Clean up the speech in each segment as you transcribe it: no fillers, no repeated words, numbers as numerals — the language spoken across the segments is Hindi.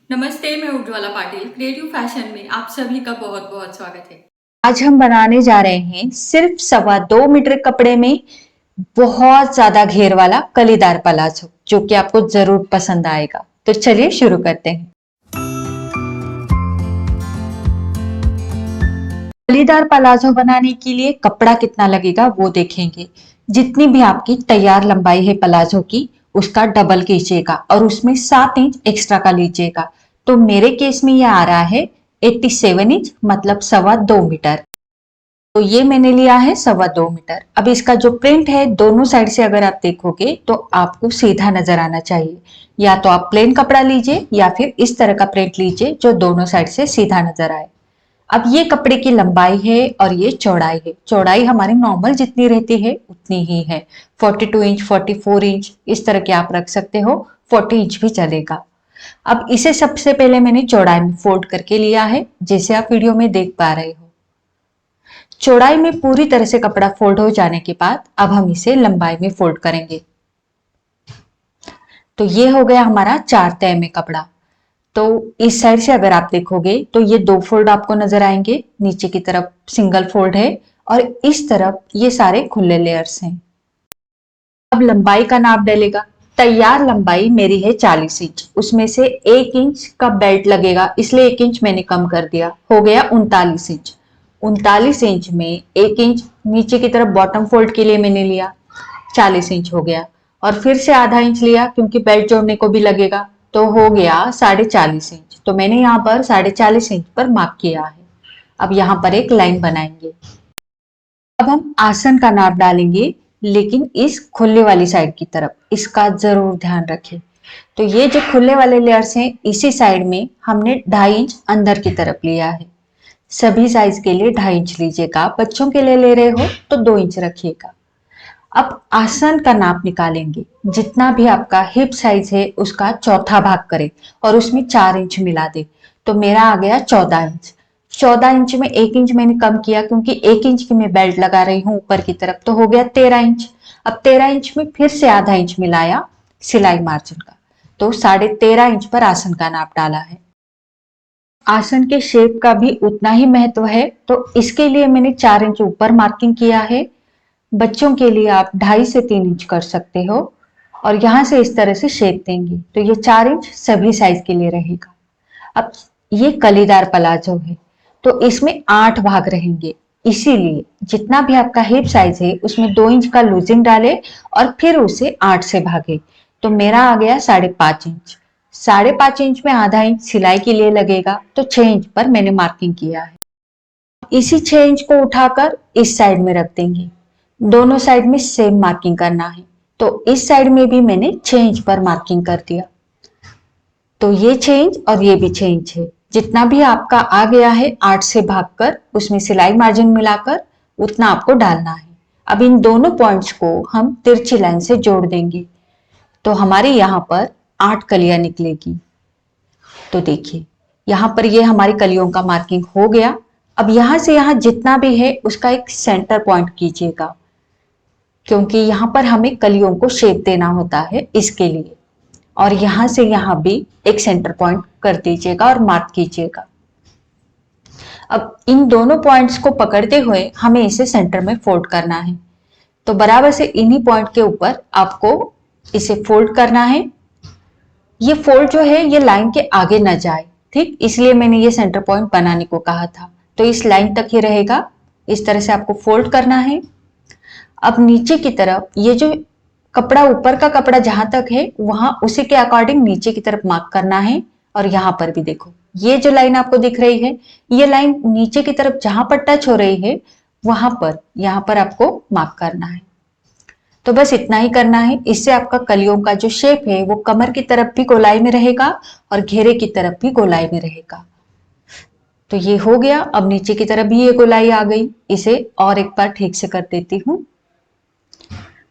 नमस्ते, मैं उज्ज्वला पाटिल। क्रिएटिव फैशन में आप सभी का बहुत बहुत स्वागत है। आज हम बनाने जा रहे हैं सिर्फ 2.25 मीटर कपड़े में बहुत ज्यादा घेर वाला कलीदार पलाजो, जो कि आपको जरूर पसंद आएगा। तो चलिए शुरू करते हैं। कलीदार पलाजो बनाने के लिए कपड़ा कितना लगेगा वो देखेंगे। जितनी भी आपकी तैयार लंबाई है पलाजो की, उसका डबल कीजिएगा और उसमें 7 इंच एक्स्ट्रा का लीजिएगा। तो मेरे केस में यह आ रहा है 87 इंच, मतलब 2.25 मीटर। तो ये मैंने लिया है 2.25 मीटर। अब इसका जो प्रिंट है, दोनों साइड से अगर आप देखोगे तो आपको सीधा नजर आना चाहिए। या तो आप प्लेन कपड़ा लीजिए या फिर इस तरह का प्रिंट लीजिए जो दोनों साइड से सीधा नजर आए। अब ये कपड़े की लंबाई है और ये चौड़ाई है। चौड़ाई हमारी नॉर्मल जितनी रहती है उतनी ही है। 42 इंच, 44 इंच इस तरह के आप रख सकते हो। 40 इंच भी चलेगा। अब इसे सबसे पहले मैंने चौड़ाई में फोल्ड करके लिया है, जैसे आप वीडियो में देख पा रहे हो। चौड़ाई में पूरी तरह से कपड़ा फोल्ड हो जाने के बाद अब हम इसे लंबाई में फोल्ड करेंगे। तो ये हो गया हमारा 4 तह में कपड़ा। तो इस साइड से अगर आप देखोगे तो ये 2 फोल्ड आपको नजर आएंगे। नीचे की तरफ सिंगल फोल्ड है और इस तरफ ये सारे खुले लेयर्स हैं। अब लंबाई का नाप डलेगा। तैयार लंबाई मेरी है 40 इंच, उसमें से 1 इंच का बेल्ट लगेगा, इसलिए 1 इंच मैंने कम कर दिया, हो गया 39 इंच। 39 इंच में 1 इंच नीचे की तरफ बॉटम फोल्ड के लिए मैंने लिया, 40 इंच हो गया। और फिर से आधा इंच लिया क्योंकि बेल्ट जोड़ने को भी लगेगा, तो हो गया 40.5 इंच। तो मैंने यहाँ पर 40.5 इंच पर मार्क किया है। अब यहाँ पर एक लाइन बनाएंगे। अब हम आसन का नाप डालेंगे, लेकिन इस खुले वाली साइड की तरफ, इसका जरूर ध्यान रखें। तो ये जो खुले वाले लेयर्स हैं, इसी साइड में हमने 2.5 इंच अंदर की तरफ लिया है। सभी साइज के लिए 2.5 इंच लीजिएगा। बच्चों के लिए ले रहे हो तो 2 इंच रखिएगा। अब आसन का नाप निकालेंगे। जितना भी आपका हिप साइज है उसका चौथा भाग करें और उसमें 4 इंच मिला दे। तो मेरा आ गया 14 इंच। 14 इंच में 1 इंच मैंने कम किया क्योंकि 1 इंच की मैं बेल्ट लगा रही हूं ऊपर की तरफ, तो हो गया 13 इंच। अब 13 इंच में फिर से आधा इंच मिलाया सिलाई मार्जिन का, तो 13.5 इंच पर आसन का नाप डाला है। आसन के शेप का भी उतना ही महत्व है, तो इसके लिए मैंने 4 इंच ऊपर मार्किंग किया है। बच्चों के लिए आप 2.5 से 3 इंच कर सकते हो और यहां से इस तरह से शेप देंगे, तो ये 4 इंच सभी साइज के लिए रहेगा। अब ये कलीदार पलाजो है, तो इसमें 8 भाग रहेंगे। इसीलिए जितना भी आपका हिप साइज है उसमें 2 इंच का लूजिंग डाले और फिर उसे 8 से भागे। तो मेरा आ गया 5.5 इंच। 5.5 इंच में आधा इंच सिलाई के लिए लगेगा, तो 6 इंच पर मैंने मार्किंग किया है। इसी 6 इंच को उठाकर इस साइड में रख देंगे। दोनों साइड में सेम मार्किंग करना है, तो इस साइड में भी मैंने 6 इंच पर मार्किंग कर दिया। तो ये 6 इंच और ये भी 6 इंच है। जितना भी आपका आ गया है 8 से भागकर उसमें सिलाई मार्जिन मिलाकर उतना आपको डालना है। अब इन दोनों पॉइंट्स को हम तिरछी लाइन से जोड़ देंगे, तो हमारे यहाँ पर 8 कलियां निकलेगी। तो देखिए यहाँ पर ये हमारी कलियों का मार्किंग हो गया। अब यहां से यहां जितना भी है उसका एक सेंटर पॉइंट कीजिएगा, क्योंकि यहां पर हमें कलियों को शेप देना होता है, इसके लिए। और यहां से यहां भी एक सेंटर पॉइंट कर दीजिएगा और मार्क कीजिएगा। अब इन दोनों पॉइंट्स को पकड़ते हुए हमें इसे सेंटर में फोल्ड करना है। तो बराबर से इन्हीं पॉइंट के ऊपर आपको इसे फोल्ड करना है। ये फोल्ड जो है ये लाइन के आगे न जाए, ठीक, इसलिए मैंने ये सेंटर पॉइंट बनाने को कहा था। तो इस लाइन तक ही रहेगा। इस तरह से आपको फोल्ड करना है। अब नीचे की तरफ ये जो कपड़ा, ऊपर का कपड़ा जहां तक है वहां उसी के अकॉर्डिंग नीचे की तरफ मार्क करना है। और यहां पर भी देखो, ये जो लाइन आपको दिख रही है, ये लाइन नीचे की तरफ जहां पर टच हो रही है वहां पर, यहां पर आपको मार्क करना है। तो बस इतना ही करना है। इससे आपका कलियों का जो शेप है वो कमर की तरफ भी गोलाई में रहेगा और घेरे की तरफ भी गोलाई में रहेगा। तो ये हो गया। अब नीचे की तरफ भी ये गोलाई आ गई। इसे और एक बार ठीक से कर देती हूँ।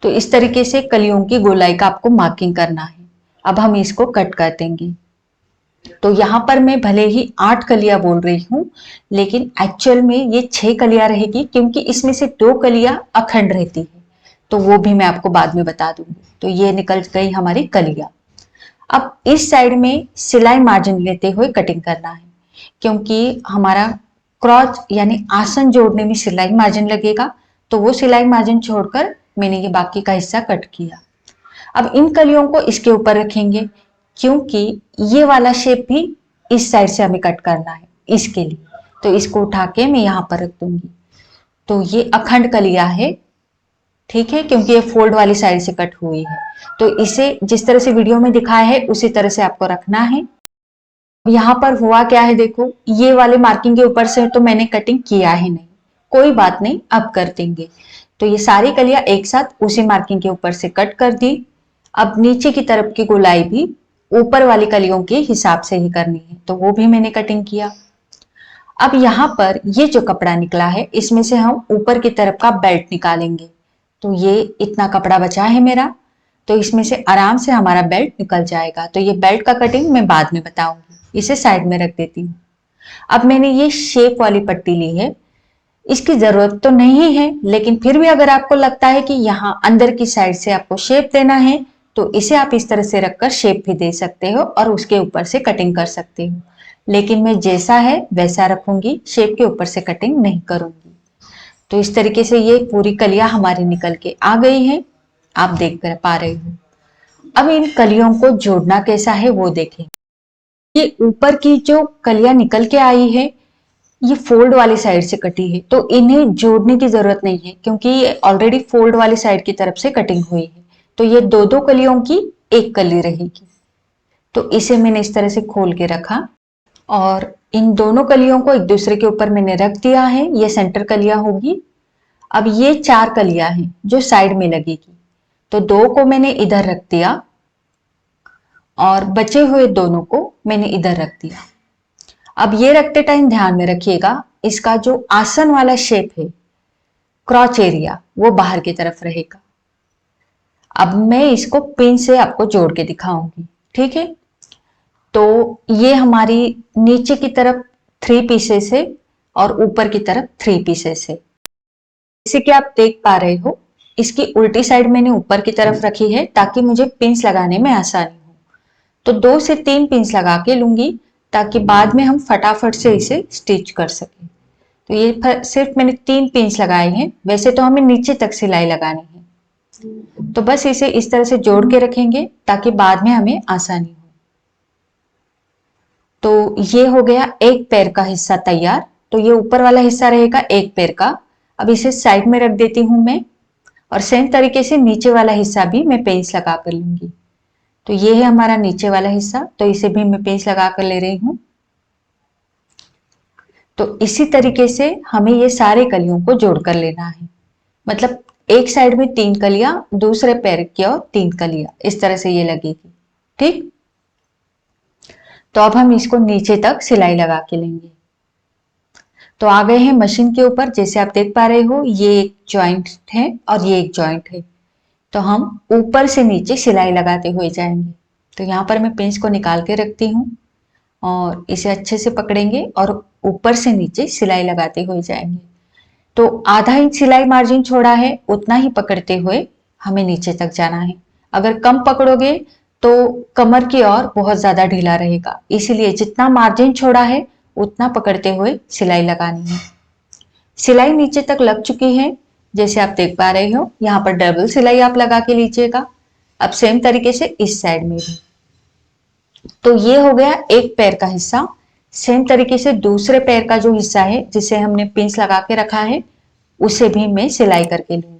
तो इस तरीके से कलियों की गोलाई का आपको मार्किंग करना है। अब हम इसको कट कर देंगे। तो यहां पर मैं भले ही 8 कलियां बोल रही हूं, लेकिन एक्चुअल में ये 6 कलियां रहेगी, क्योंकि इसमें से 2 कलियां अखंड रहती है। तो वो भी मैं आपको बाद में बता दूंगी। तो ये निकल गई हमारी कलियां। अब इस साइड में सिलाई मार्जिन लेते हुए कटिंग करना है, क्योंकि हमारा क्रॉच यानी आसन जोड़ने में सिलाई मार्जिन लगेगा, तो वो सिलाई मार्जिन छोड़कर मैंने ये बाकी का हिस्सा कट किया। अब इन कलियों को इसके ऊपर रखेंगे, क्योंकि ये वाला शेप भी इस साइड से हमें कट करना है इसके लिए, तो इसको उठा के मैं यहाँ पर रख दूंगी। तो ये अखंड कलिया है, ठीक है, क्योंकि ये फोल्ड वाली साइड से कट हुई है। तो इसे जिस तरह से वीडियो में दिखाया है उसी तरह से आपको रखना है। यहाँ पर हुआ क्या है, देखो ये वाले मार्किंग के ऊपर से तो मैंने कटिंग किया ही नहीं, कोई बात नहीं, अब कर देंगे। तो ये सारी कलियां एक साथ उसी मार्किंग के ऊपर से कट कर दी। अब नीचे की तरफ की गोलाई भी ऊपर वाली कलियों के हिसाब से ही करनी है, तो वो भी मैंने कटिंग किया। अब यहाँ पर ये जो कपड़ा निकला है इसमें से हम ऊपर की तरफ का बेल्ट निकालेंगे। तो ये इतना कपड़ा बचा है मेरा, तो इसमें से आराम से हमारा बेल्ट निकल जाएगा। तो ये बेल्ट का कटिंग मैं बाद में बताऊंगी, इसे साइड में रख देती हूँ। अब मैंने ये शेप वाली पट्टी ली है, इसकी जरूरत तो नहीं है, लेकिन फिर भी अगर आपको लगता है कि यहाँ अंदर की साइड से आपको शेप देना है तो इसे आप इस तरह से रखकर शेप भी दे सकते हो और उसके ऊपर से कटिंग कर सकते हो। लेकिन मैं जैसा है वैसा रखूंगी, शेप के ऊपर से कटिंग नहीं करूंगी। तो इस तरीके से ये पूरी कलियां हमारी निकल के आ गई हैं, आप देख कर पा रहे हो। अब इन कलियों को जोड़ना कैसा है वो देखें। ये ऊपर की जो कलियां निकल के आई है ये फोल्ड वाली साइड से कटी है, तो इन्हें जोड़ने की जरूरत नहीं है, क्योंकि ये ऑलरेडी फोल्ड वाली साइड की तरफ से कटिंग हुई है। तो ये दो दो कलियों की एक कली रहेगी। तो इसे मैंने इस तरह से खोल के रखा और इन दोनों कलियों को एक दूसरे के ऊपर मैंने रख दिया है, ये सेंटर कलियां होगी। अब ये 4 कलियां हैं जो साइड में लगेगी, तो 2 को मैंने इधर रख दिया और बचे हुए दोनों को मैंने इधर रख दिया। अब ये रखते टाइम ध्यान में रखिएगा, इसका जो आसन वाला शेप है, क्रॉच एरिया, वो बाहर की तरफ रहेगा। अब मैं इसको पिन से आपको जोड़ के दिखाऊंगी, ठीक है। तो ये हमारी नीचे की तरफ 3 पीसेस है और ऊपर की तरफ 3 पीसेस है। जैसे कि आप देख पा रहे हो, इसकी उल्टी साइड मैंने ऊपर की तरफ रखी है ताकि मुझे पिंस लगाने में आसानी हो। तो 2 से 3 पिंस लगा के लूंगी ताकि बाद में हम फटाफट से इसे स्टिच कर सकें। तो ये सिर्फ मैंने 3 पिंस लगाए हैं, वैसे तो हमें नीचे तक सिलाई लगानी है। तो बस इसे इस तरह से जोड़ के रखेंगे ताकि बाद में हमें आसानी हो। तो ये हो गया एक पैर का हिस्सा तैयार। तो ये ऊपर वाला हिस्सा रहेगा एक पैर का। अब इसे साइड में रख देती हूं मैं, और सेम तरीके से नीचे वाला हिस्सा भी मैं पेंस लगा कर लूंगी। तो ये है हमारा नीचे वाला हिस्सा, तो इसे भी मैं पेंस लगा कर ले रही हूं। तो इसी तरीके से हमें ये सारे कलियों को जोड़ कर लेना है। मतलब एक साइड में 3 कलियां, दूसरे पैर की ओर 3 कलियां, इस तरह से ये लगेगी, ठीक। तो अब हम इसको नीचे तक सिलाई लगा के लेंगे। तो आ गए हैं मशीन के ऊपर। जैसे आप देख पा रहे हो, ये एक जॉइंट है और ये एक जॉइंट है। तो हम ऊपर से नीचे सिलाई लगाते हुए जाएंगे। तो यहाँ पर मैं पिंच को निकाल के रखती हूँ और इसे अच्छे से पकड़ेंगे और ऊपर से नीचे सिलाई लगाते हुए जाएंगे। तो आधा इंच सिलाई मार्जिन छोड़ा है, उतना ही पकड़ते हुए हमें नीचे तक जाना है। अगर कम पकड़ोगे तो कमर की ओर बहुत ज्यादा ढीला रहेगा, इसीलिए जितना मार्जिन छोड़ा है उतना पकड़ते हुए सिलाई लगानी है। सिलाई नीचे तक लग चुकी है, जैसे आप देख पा रहे हो। यहाँ पर डबल सिलाई आप लगा के लीजिएगा। अब सेम तरीके से इस साइड में भी। तो ये हो गया एक पैर का हिस्सा। सेम तरीके से दूसरे पैर का जो हिस्सा है जिसे हमने पिंस लगा के रखा है, उसे भी मैं सिलाई करके लूंगी।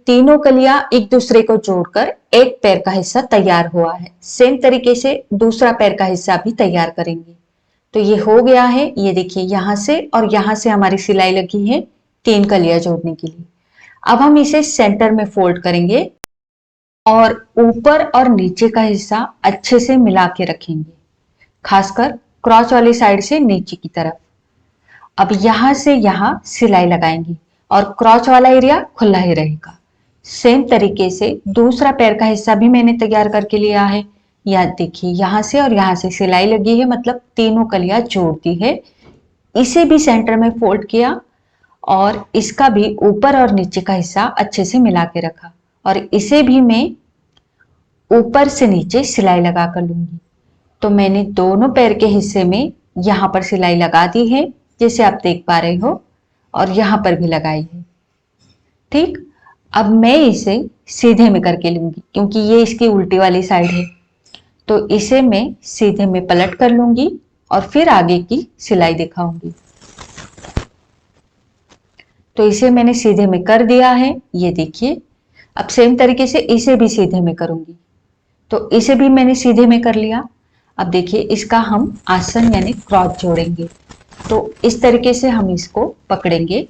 तीनों कलियां एक दूसरे को जोड़कर एक पैर का हिस्सा तैयार हुआ है। सेम तरीके से दूसरा पैर का हिस्सा भी तैयार करेंगे। तो ये हो गया है। ये देखिए, यहां से और यहां से हमारी सिलाई लगी है 3 कलियां जोड़ने के लिए। अब हम इसे सेंटर में फोल्ड करेंगे और ऊपर और नीचे का हिस्सा अच्छे से मिला के रखेंगे, खासकर क्रॉच वाली साइड से नीचे की तरफ। अब यहां से यहां सिलाई लगाएंगे और क्रॉच वाला एरिया खुला ही रहेगा। सेम तरीके से दूसरा पैर का हिस्सा भी मैंने तैयार करके लिया है। यह देखिए, यहां से और यहां से सिलाई लगी है, मतलब तीनों कलियां जोड़ दी है। इसे भी सेंटर में फोल्ड किया और इसका भी ऊपर और नीचे का हिस्सा अच्छे से मिला के रखा। और इसे भी मैं ऊपर से नीचे सिलाई लगा कर लूंगी। तो मैंने दोनों पैर के हिस्से में यहाँ पर सिलाई लगा दी है, जैसे आप देख पा रहे हो, और यहाँ पर भी लगाई है। ठीक, अब मैं इसे सीधे में करके लूंगी क्योंकि ये इसकी उल्टी वाली साइड है। तो इसे मैं सीधे में पलट कर लूंगी और फिर आगे की सिलाई दिखाऊंगी। तो इसे मैंने सीधे में कर दिया है, ये देखिए। अब सेम तरीके से इसे भी सीधे में करूंगी। तो इसे भी मैंने सीधे में कर लिया। अब देखिए इसका हम आसन यानी क्रॉस जोड़ेंगे। तो इस तरीके से हम इसको पकड़ेंगे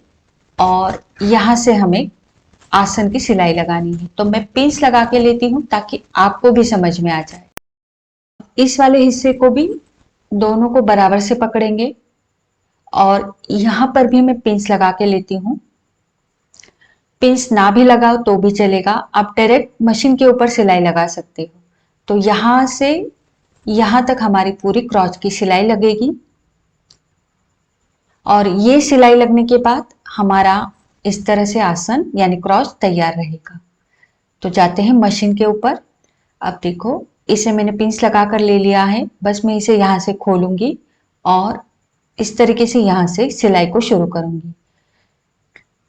और यहां से हमें आसन की सिलाई लगानी है। तो मैं पिंस लगा के लेती हूं ताकि आपको भी समझ में आ जाए। इस वाले हिस्से को भी दोनों को बराबर से पकड़ेंगे और यहां पर भी मैं पिंस लगा के लेती हूं। पिंस ना भी लगाओ तो भी चलेगा, आप डायरेक्ट मशीन के ऊपर सिलाई लगा सकते हो। तो यहां से यहां तक हमारी पूरी क्रॉच की सिलाई लगेगी और ये सिलाई लगने के बाद हमारा इस तरह से आसन यानी क्रॉस तैयार रहेगा। तो जाते हैं मशीन के ऊपर। अब देखो इसे मैंने पिंस लगा कर ले लिया है, बस मैं इसे यहाँ से खोलूंगी और इस तरीके से यहाँ से सिलाई को शुरू करूंगी।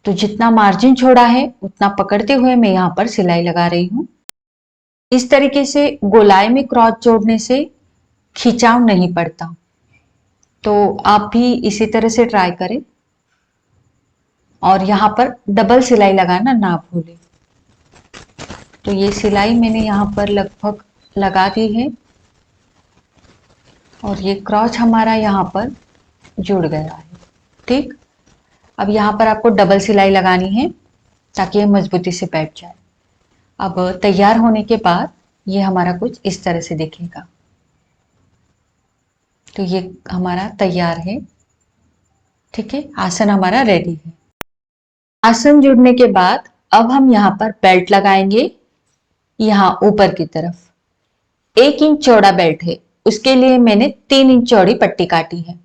तो जितना मार्जिन छोड़ा है उतना पकड़ते हुए मैं यहाँ पर सिलाई लगा रही हूँ। इस तरीके से गोलाई में क्रॉस जोड़ने से खिंचाव नहीं पड़ता, तो आप भी इसी तरह से ट्राई करें और यहाँ पर डबल सिलाई लगाना ना भूलें। तो ये सिलाई मैंने यहाँ पर लगभग लगा दी है और ये क्रॉच हमारा यहाँ पर जुड़ गया है। ठीक, अब यहाँ पर आपको डबल सिलाई लगानी है ताकि ये मजबूती से बैठ जाए। अब तैयार होने के बाद ये हमारा कुछ इस तरह से दिखेगा। तो ये हमारा तैयार है। ठीक है, आसन हमारा रेडी है। आसन जुड़ने के बाद अब हम यहाँ पर बेल्ट लगाएंगे। यहाँ ऊपर की तरफ 1 इंच चौड़ा बेल्ट है, उसके लिए मैंने 3 इंच चौड़ी पट्टी काटी है।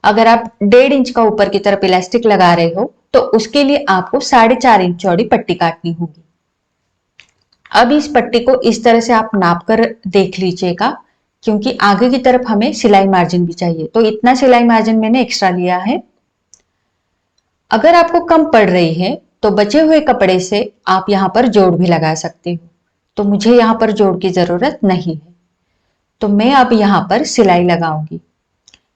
अगर आप 1.5 इंच का ऊपर की तरफ इलास्टिक लगा रहे हो तो उसके लिए आपको 4.5 इंच चौड़ी पट्टी काटनी होगी। अब इस पट्टी को इस तरह से आप नाप कर देख लीजिएगा क्योंकि आगे की तरफ हमें सिलाई मार्जिन भी चाहिए। तो इतना सिलाई मार्जिन मैंने एक्स्ट्रा लिया है। अगर आपको कम पड़ रही है तो बचे हुए कपड़े से आप यहाँ पर जोड़ भी लगा सकते हो। तो मुझे यहाँ पर जोड़ की जरूरत नहीं है, तो मैं अब यहाँ पर सिलाई लगाऊंगी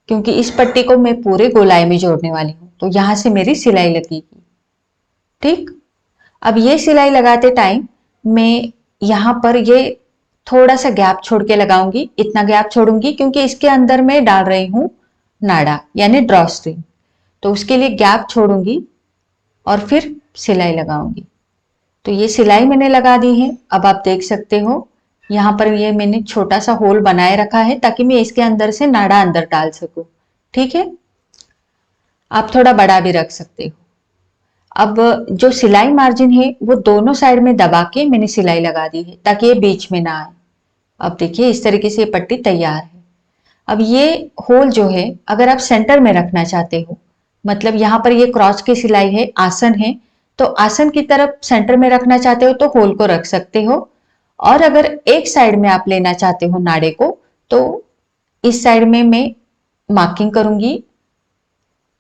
क्योंकि इस पट्टी को मैं पूरे गोलाई में जोड़ने वाली हूँ। तो यहाँ से मेरी सिलाई लगेगी। ठीक, अब ये सिलाई लगाते टाइम मैं यहाँ पर ये थोड़ा सा गैप छोड़ के लगाऊंगी। इतना गैप छोड़ूंगी क्योंकि इसके अंदर मैं डाल रही हूँ नाड़ा यानी ड्रॉ स्ट्रिंग, तो उसके लिए गैप छोड़ूंगी और फिर सिलाई लगाऊंगी। तो ये सिलाई मैंने लगा दी है। अब आप देख सकते हो यहाँ पर ये मैंने छोटा सा होल बनाए रखा है ताकि मैं इसके अंदर से नाड़ा अंदर डाल सकूं। ठीक है, आप थोड़ा बड़ा भी रख सकते हो। अब जो सिलाई मार्जिन है वो दोनों साइड में दबा के मैंने सिलाई लगा दी है ताकि ये बीच में ना आए। अब देखिए इस तरीके से ये पट्टी तैयार है। अब ये होल जो है अगर आप सेंटर में रखना चाहते हो, मतलब यहाँ पर ये क्रॉस की सिलाई है, आसन है, तो आसन की तरफ सेंटर में रखना चाहते हो तो होल को रख सकते हो। और अगर एक साइड में आप लेना चाहते हो नाड़े को तो इस साइड में मैं मार्किंग करूंगी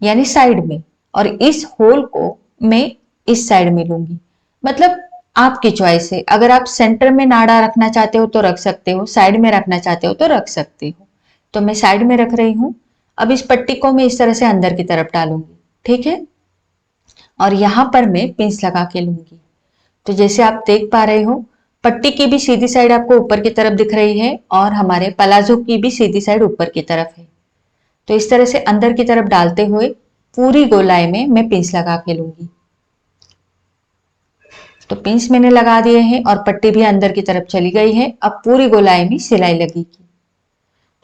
यानी साइड में, और इस होल को मैं इस साइड में लूंगी। मतलब आपकी चॉइस है, अगर आप सेंटर में नाड़ा रखना चाहते हो तो रख सकते हो, साइड में रखना चाहते हो तो रख सकते हो। तो मैं साइड में रख रही हूं। अब इस पट्टी को मैं इस तरह से अंदर की तरफ डालूंगी। ठीक है, और यहां पर मैं पिंस लगा के लूंगी। तो जैसे आप देख पा रहे हो पट्टी की भी सीधी साइड आपको ऊपर की तरफ दिख रही है और हमारे पलाजो की भी सीधी साइड ऊपर की तरफ है। तो इस तरह से अंदर की तरफ डालते हुए पूरी गोलाई में मैं पिंस लगा के लूंगी। तो पिंस मैंने लगा दिए हैं और पट्टी भी अंदर की तरफ चली गई है। अब पूरी गोलाई में सिलाई लगेगी।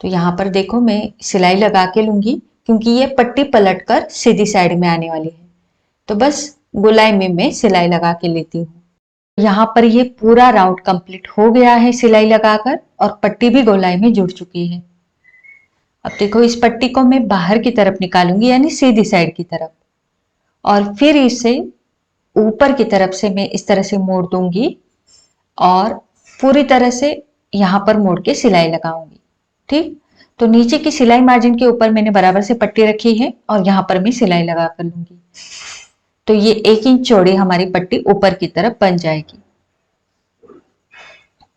तो यहाँ पर देखो मैं सिलाई लगा के लूंगी क्योंकि ये पट्टी पलट कर सीधी साइड में आने वाली है। तो बस गोलाई में मैं सिलाई लगा के लेती हूँ। यहाँ पर ये पूरा राउंड कंप्लीट हो गया है सिलाई लगाकर और पट्टी भी गोलाई में जुड़ चुकी है। अब देखो इस पट्टी को मैं बाहर की तरफ निकालूंगी यानी सीधी साइड की तरफ, और फिर इसे ऊपर की तरफ से मैं इस तरह से मोड़ दूंगी और पूरी तरह से यहाँ पर मोड़ के सिलाई लगाऊंगी। ठीक, तो नीचे की सिलाई मार्जिन के ऊपर मैंने बराबर से पट्टी रखी है और यहाँ पर मैं सिलाई लगा कर लूंगी। तो ये 1 इंच चौड़ी हमारी पट्टी ऊपर की तरफ बन जाएगी।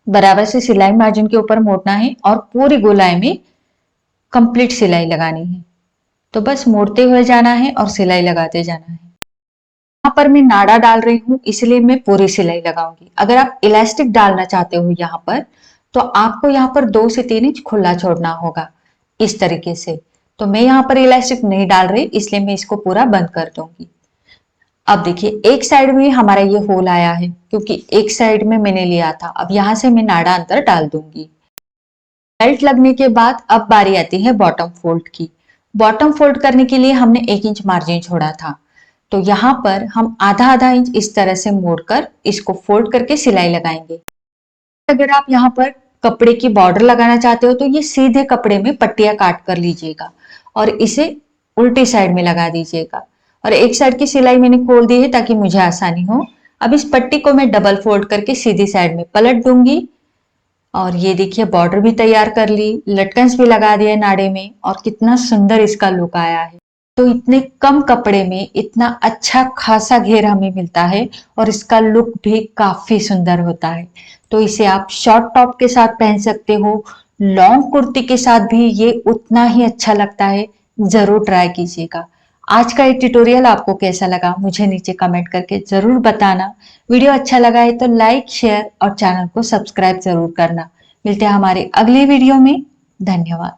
बराबर से सिलाई मार्जिन के ऊपर मोड़ना है और पूरी गोलाई में कंप्लीट सिलाई लगानी है। तो बस मोड़ते हुए जाना है और सिलाई लगाते जाना है। यहाँ पर मैं नाड़ा डाल रही हूँ इसलिए मैं पूरी सिलाई लगाऊंगी। अगर आप इलास्टिक डालना चाहते हो यहाँ पर तो आपको यहाँ पर 2 से 3 इंच खुला छोड़ना होगा इस तरीके से। तो मैं यहाँ पर इलास्टिक नहीं डाल रही इसलिए मैं इसको पूरा बंद कर दूंगी। अब देखिए एक साइड में हमारा ये होल आया है क्योंकि एक साइड में मैंने लिया था। अब यहाँ से मैं नाड़ा अंदर डाल दूंगी। बेल्ट लगने के बाद अब बारी आती है बॉटम फोल्ड की। बॉटम फोल्ड करने के लिए हमने 1 इंच मार्जिन छोड़ा था, तो यहाँ पर हम आधा आधा इंच इस तरह से मोड़कर इसको फोल्ड करके सिलाई लगाएंगे। अगर आप यहाँ पर कपड़े की बॉर्डर लगाना चाहते हो तो ये सीधे कपड़े में पट्टियां काट कर लीजिएगा और इसे उल्टी साइड में लगा दीजिएगा। और एक साइड की सिलाई मैंने खोल दी है ताकि मुझे आसानी हो। अब इस पट्टी को मैं डबल फोल्ड करके सीधी साइड में पलट दूंगी और ये देखिए बॉर्डर भी तैयार कर ली, लटकन्स भी लगा दिए नाड़े में और कितना सुंदर इसका लुक आया है। तो इतने कम कपड़े में इतना अच्छा खासा घेर हमें मिलता है और इसका लुक भी काफी सुंदर होता है। तो इसे आप शॉर्ट टॉप के साथ पहन सकते हो, लॉन्ग कुर्ती के साथ भी ये उतना ही अच्छा लगता है। जरूर ट्राई कीजिएगा। आज का ये ट्यूटोरियल आपको कैसा लगा मुझे नीचे कमेंट करके जरूर बताना। वीडियो अच्छा लगा है तो लाइक, शेयर और चैनल को सब्सक्राइब जरूर करना। मिलते हैं हमारे अगली वीडियो में। धन्यवाद।